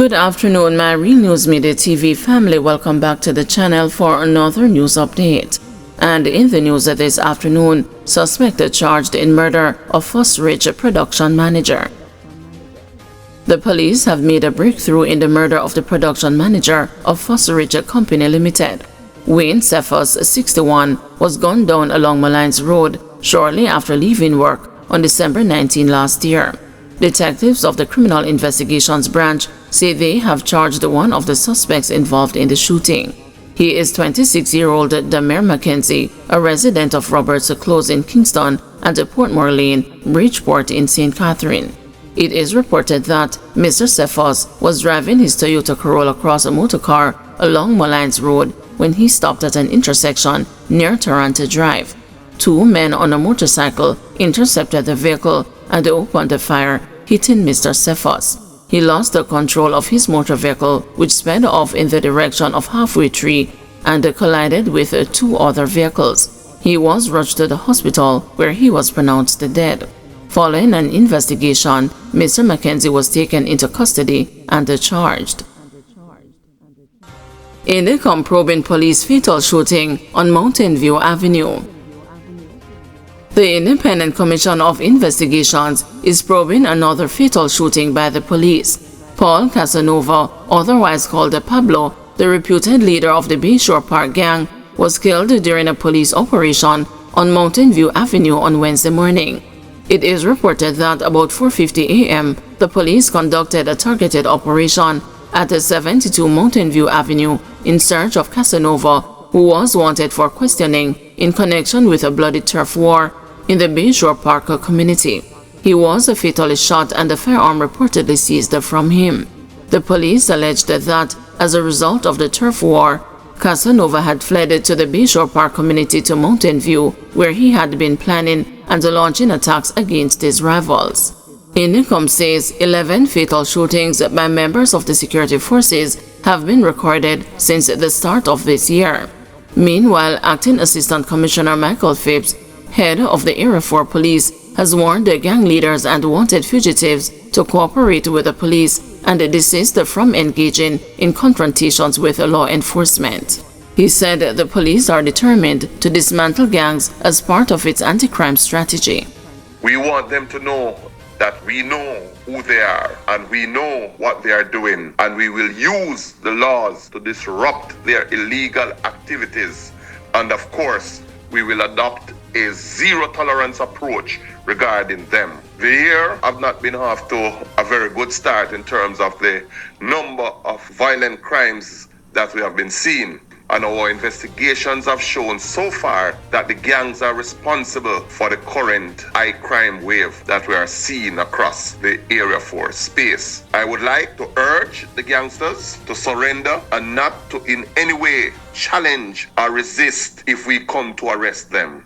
Good afternoon, my Real News Midday TV family. Welcome back to the channel for another news update. And in the news this afternoon, suspected charged in murder of First Rich production manager. The police have made a breakthrough in the murder of the production manager of First Rich Company Limited. Wayne Cephas, 61, was gunned down along Malines Road shortly after leaving work on December 19 last year. Detectives of the Criminal Investigations Branch say they have charged one of the suspects involved in the shooting. He is 26-year-old Damer Mackenzie, a resident of Roberts Close in Kingston and Portmore Lane, Bridgeport in St. Catherine. It is reported that Mr. Cephas was driving his Toyota Corolla across a motorcar along Malines Road when he stopped at an intersection near Toronto Drive. Two men on a motorcycle intercepted the vehicle and opened fire, hitting Mr. Cephas. He lost the control of his motor vehicle, which sped off in the direction of Halfway Tree and collided with two other vehicles. He was rushed to the hospital, where he was pronounced dead. Following an investigation, Mr. Mackenzie was taken into custody and charged. In the probing police fatal shooting on Mountain View Avenue. The Independent Commission of Investigations is probing another fatal shooting by the police. Paul Casanova, otherwise called Pablo, the reputed leader of the Bayshore Park gang, was killed during a police operation on Mountain View Avenue on Wednesday morning. It is reported that about 4:50 a.m., the police conducted a targeted operation at 72 Mountain View Avenue in search of Casanova, who was wanted for questioning in connection with a bloody turf war in the Bayshore Park community. He was fatally shot and the firearm reportedly seized from him. The police alleged that as a result of the turf war, Casanova had fled to the Bayshore Park community to Mountain View, where he had been planning and launching attacks against his rivals. Income says 11 fatal shootings by members of the security forces have been recorded since the start of this year. Meanwhile, Acting Assistant Commissioner Michael Phipps, head of the Area 4 Police, has warned the gang leaders and wanted fugitives to cooperate with the police and desist from engaging in confrontations with law enforcement. He said the police are determined to dismantle gangs as part of its anti-crime strategy. We want them to know that we know who they are and we know what they are doing, and we will use the laws to disrupt their illegal activities. And of course, we will adopt a zero-tolerance approach regarding them. The year have not been off to a very good start in terms of the number of violent crimes that we have been seeing. And our investigations have shown so far that the gangs are responsible for the current high crime wave that we are seeing across the Area 4 space. I would like to urge the gangsters to surrender and not to in any way challenge or resist if we come to arrest them.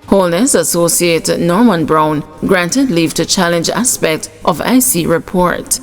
Holness associate Norman Brown granted leave to challenge aspect of IC report.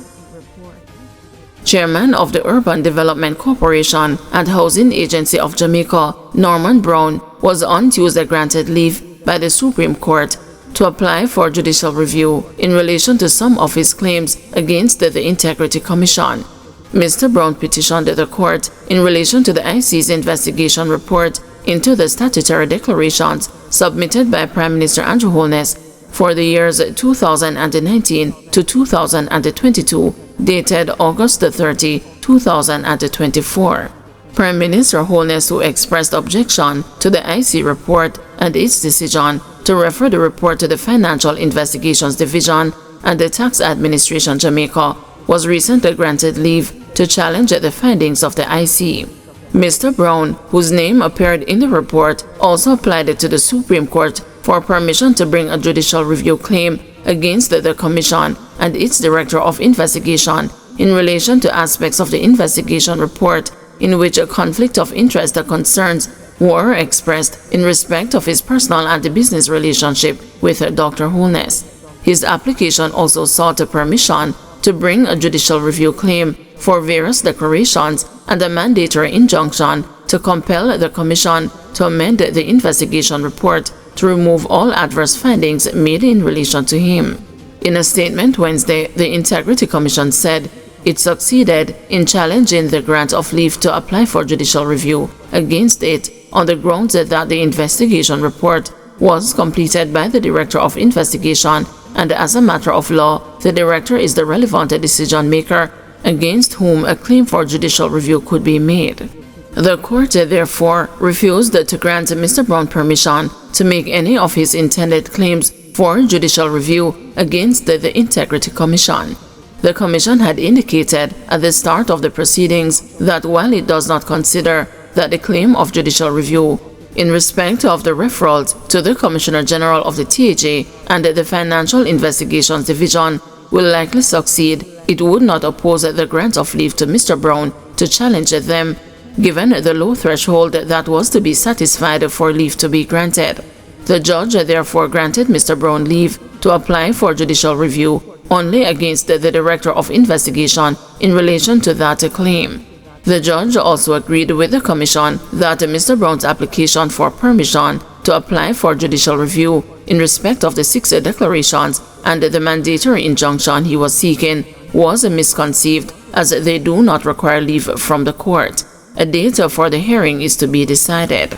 Chairman of the Urban Development Corporation and Housing Agency of Jamaica, Norman Brown, was on Tuesday granted leave by the Supreme Court to apply for judicial review in relation to some of his claims against the Integrity Commission. Mr. Brown petitioned the court in relation to the IC's investigation report into the statutory declarations submitted by Prime Minister Andrew Holness for the years 2019 to 2022, dated August 30, 2024. Prime Minister Holness, who expressed objection to the IC report and its decision to refer the report to the Financial Investigations Division and the Tax Administration Jamaica, was recently granted leave to challenge the findings of the IC. Mr. Brown, whose name appeared in the report, also applied to the Supreme Court for permission to bring a judicial review claim against the Commission and its Director of Investigation in relation to aspects of the investigation report in which a conflict of interest concerns were expressed in respect of his personal and business relationship with Dr. Holness. His application also sought permission to bring a judicial review claim for various declarations and a mandatory injunction to compel the Commission to amend the investigation report to remove all adverse findings made in relation to him. In a statement Wednesday, the Integrity Commission said it succeeded in challenging the grant of leave to apply for judicial review against it on the grounds that the investigation report was completed by the Director of Investigation, and as a matter of law, the Director is the relevant decision maker against whom a claim for judicial review could be made. The court therefore refused to grant Mr. Brown permission to make any of his intended claims for judicial review against the Integrity Commission. The Commission had indicated at the start of the proceedings that while it does not consider that the claim of judicial review in respect of the referrals to the Commissioner General of the THA and the Financial Investigations Division will likely succeed, it would not oppose the grant of leave to Mr. Brown to challenge them, given the low threshold that was to be satisfied for leave to be granted. The judge therefore granted Mr. Brown leave to apply for judicial review only against the Director of Investigation in relation to that claim. The judge also agreed with the Commission that Mr. Brown's application for permission to apply for judicial review in respect of the 6 declarations and the mandatory injunction he was seeking was misconceived, as they do not require leave from the court. A date for the hearing is to be decided.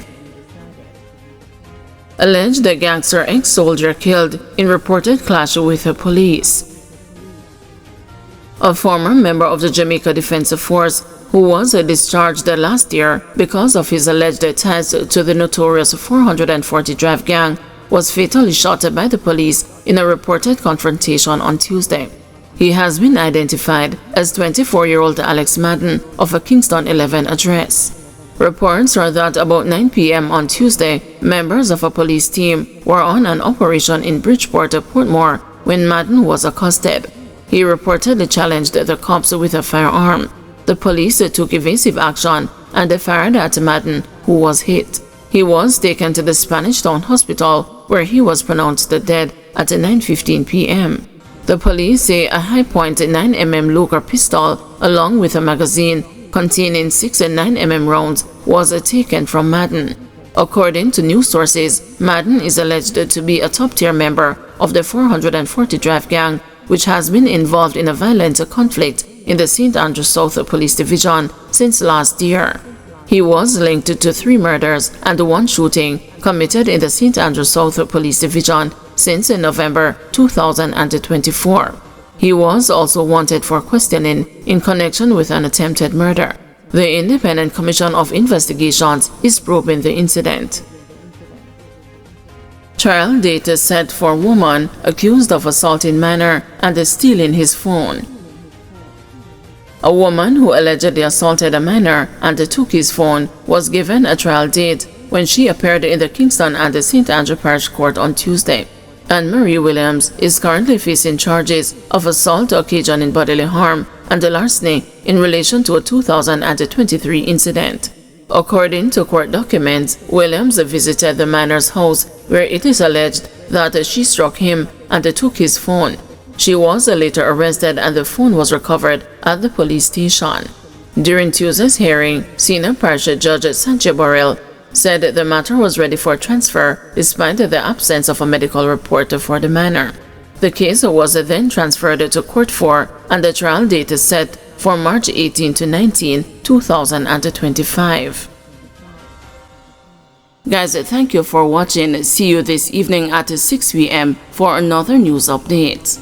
Alleged gangster ex-soldier killed in reported clash with the police. A former member of the Jamaica Defense Force who was discharged last year because of his alleged ties to the notorious 440 Drive gang was fatally shot by the police in a reported confrontation on Tuesday. He has been identified as 24-year-old Alex Madden of a Kingston 11 address. Reports are that about 9 p.m. on Tuesday, members of a police team were on an operation in Bridgeport, Portmore, when Madden was accosted. He reportedly challenged the cops with a firearm. The police took evasive action and fired at Madden, who was hit. He was taken to the Spanish Town Hospital, where he was pronounced dead at 9:15 p.m. The police say a high-point 9mm Luger pistol, along with a magazine containing 6 9mm rounds, was taken from Madden. According to news sources, Madden is alleged to be a top-tier member of the 440 Drive gang, which has been involved in a violent conflict in the St. Andrew South Police Division since last year. He was linked to 3 murders and 1 shooting committed in the St. Andrew South Police Division since November 2024. He was also wanted for questioning in connection with an attempted murder. The Independent Commission of Investigations is probing the incident. Trial date is set for woman accused of assaulting minor and stealing his phone. A woman who allegedly assaulted a minor and took his phone was given a trial date when she appeared in the Kingston and the St. Andrew Parish Court on Tuesday. Anne-Marie Williams is currently facing charges of assault occasioning bodily harm and larceny in relation to a 2023 incident. According to court documents, Williams visited the minor's house where it is alleged that she struck him and took his phone. She was later arrested and the phone was recovered at the police station. During Tuesday's hearing, Senior Parish Judge Sanchez Borrell said the matter was ready for transfer despite the absence of a medical report for the minor. The case was then transferred to Court 4 and the trial date is set for March 18 to 19, 2025. Guys, thank you for watching. See you this evening at 6 p.m. for another news update.